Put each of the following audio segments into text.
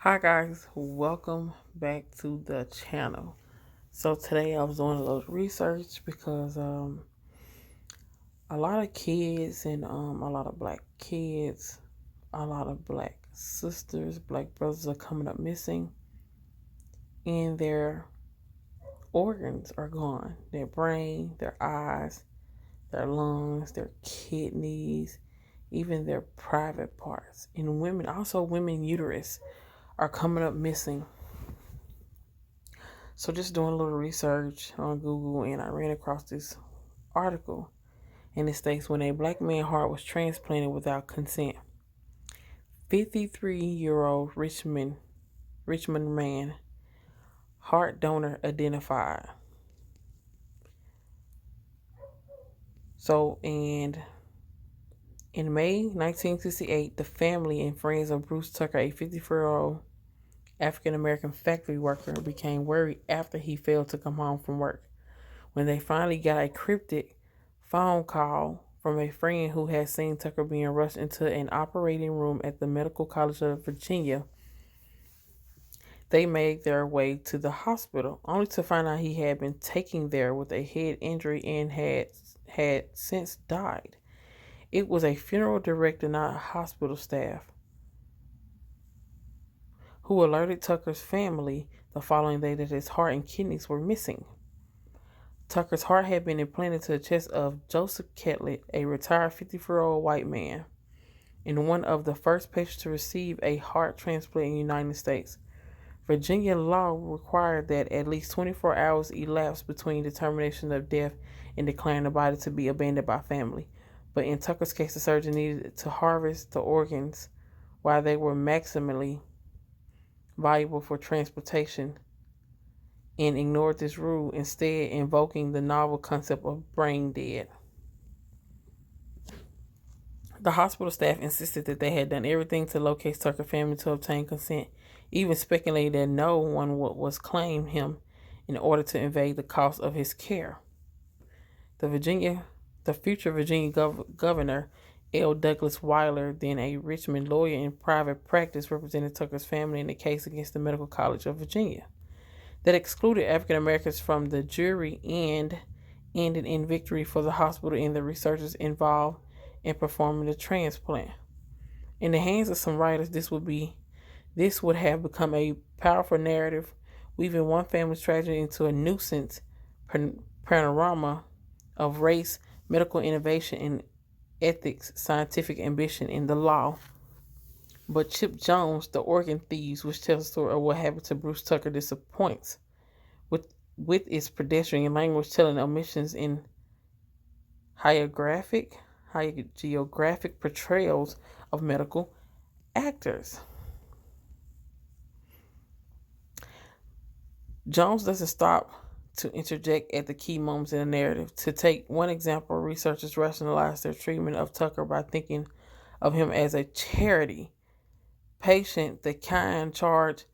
Hi guys, welcome back to the channel. So today I was doing a little research because a lot of kids and a lot of black kids, a lot of black sisters, black brothers are coming up missing, and their organs are gone. Their brain, their eyes, their lungs, their kidneys, even their private parts. And women, also women uterus, are coming up missing. So just doing a little research on Google, and I ran across this article, and it states when a black man's heart was transplanted without consent, 53-year-old Richmond man, heart donor identified. So and in May 1968, the family and friends of Bruce Tucker, a 54-year-old African American factory worker, became worried after he failed to come home from work. When they finally got a cryptic phone call from a friend who had seen Tucker being rushed into an operating room at the Medical College of Virginia, they made their way to the hospital, only to find out he had been taken there with a head injury and had since died. It was a funeral director, not hospital staff, who alerted Tucker's family the following day that his heart and kidneys were missing. Tucker's heart had been implanted to the chest of Joseph Catlett, a retired 54-year-old white man, and one of the first patients to receive a heart transplant in the United States. Virginia law required that at least 24 hours elapse between determination of death and declaring the body to be abandoned by family. But in Tucker's case, the surgeon needed to harvest the organs while they were maximally valuable for transportation, and ignored this rule, instead invoking the novel concept of brain dead. The hospital staff insisted that they had done everything to locate Tucker's family to obtain consent, even speculating that no one was claim him in order to evade the cost of his care. The future Virginia governor, L. Douglas Weiler, then a Richmond lawyer in private practice, represented Tucker's family in the case against the Medical College of Virginia that excluded African Americans from the jury and ended in victory for the hospital and the researchers involved in performing the transplant. In the hands of some writers, this would have become a powerful narrative, weaving one family's tragedy into a nuisance panorama of race, medical innovation, and ethics, scientific ambition, and the law. But Chip Jones, The Organ Thieves, which tells the story of what happened to Bruce Tucker, disappoints with its pedestrian language telling omissions in hagiographic portrayals of medical actors. Jones doesn't stop to interject at the key moments in the narrative. To take one example, researchers rationalize their treatment of Tucker by thinking of him as a charity patient, the kind charged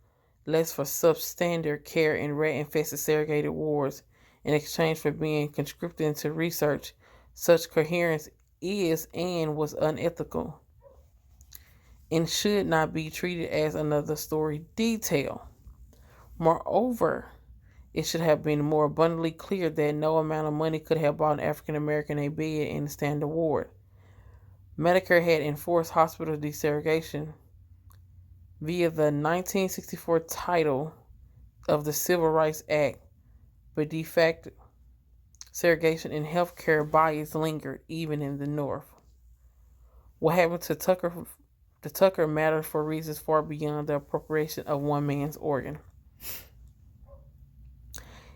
less for substandard care in rat-infested segregated wards in exchange for being conscripted into research. Such coherence is and was unethical and should not be treated as another story detail. Moreover, it should have been more abundantly clear that no amount of money could have bought an African American a bed in the standard ward. Medicare had enforced hospital desegregation via the 1964 title of the Civil Rights Act, but de facto segregation in healthcare bias lingered even in the North. What happened to Tucker mattered for reasons far beyond the appropriation of one man's organ.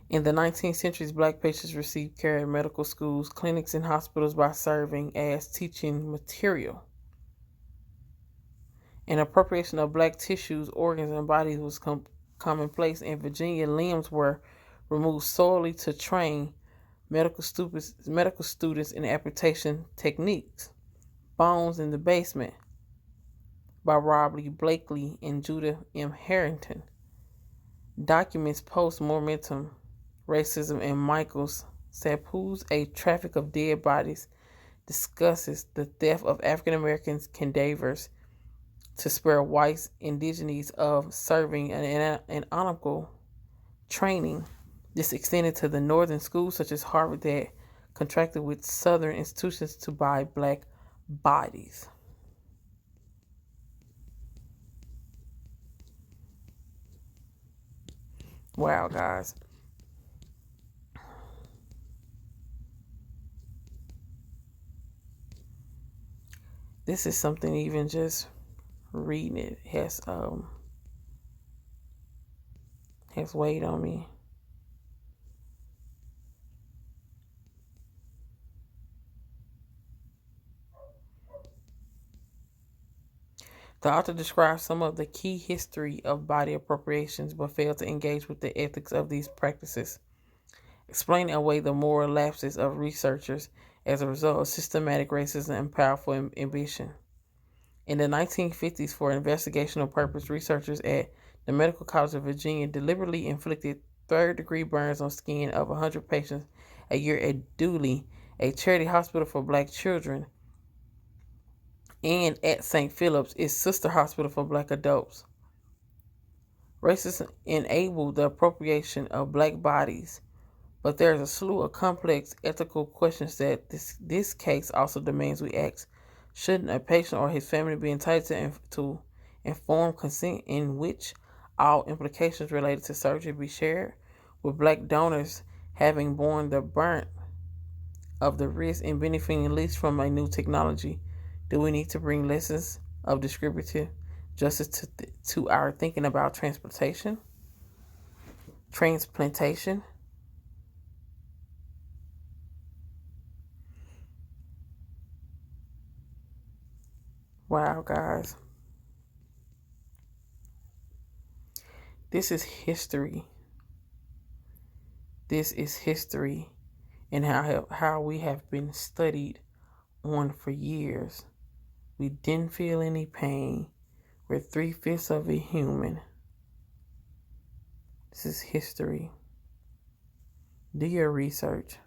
In the 19th century, black patients received care at medical schools, clinics, and hospitals by serving as teaching material. An appropriation of black tissues, organs, and bodies was commonplace. In Virginia, limbs were removed solely to train medical students in amputation techniques. Bones in the Basement by Robley Blakely and Judah M. Harrington documents post-mortem racism, and Michael Sapu's A Traffic of Dead Bodies discusses the theft of African Americans cadavers to spare whites indigenes of serving an honorable training. This extended to the northern schools such as Harvard that contracted with southern institutions to buy black bodies. Wow, guys. This is something even just reading it has weighed on me. The author describes some of the key history of body appropriations but failed to engage with the ethics of these practices, explaining away the moral lapses of researchers as a result of systematic racism and powerful ambition. In the 1950s, for investigational purpose, researchers at the Medical College of Virginia deliberately inflicted third-degree burns on skin of 100 patients a year at Dooley, a charity hospital for black children, and at St. Philip's, its sister hospital for black adults. Racism enabled the appropriation of black bodies, but there is a slew of complex ethical questions that this case also demands we ask. Shouldn't a patient or his family be entitled to informed consent in which all implications related to surgery be shared, with black donors having borne the brunt of the risk in benefiting least from a new technology? Do we need to bring lessons of distributive justice to our thinking about transplantation? Wow, guys. This is history. This is history and how we have been studied on for years. We didn't feel any pain. We're 3/5 of a human. This is history. Do your research.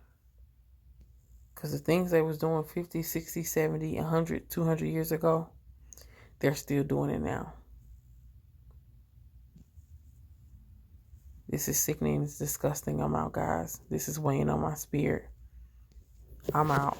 Because the things they was doing 50, 60, 70, 100, 200 years ago, they're still doing it now. This is sickening. It's disgusting. I'm out, guys. This is weighing on my spirit. I'm out.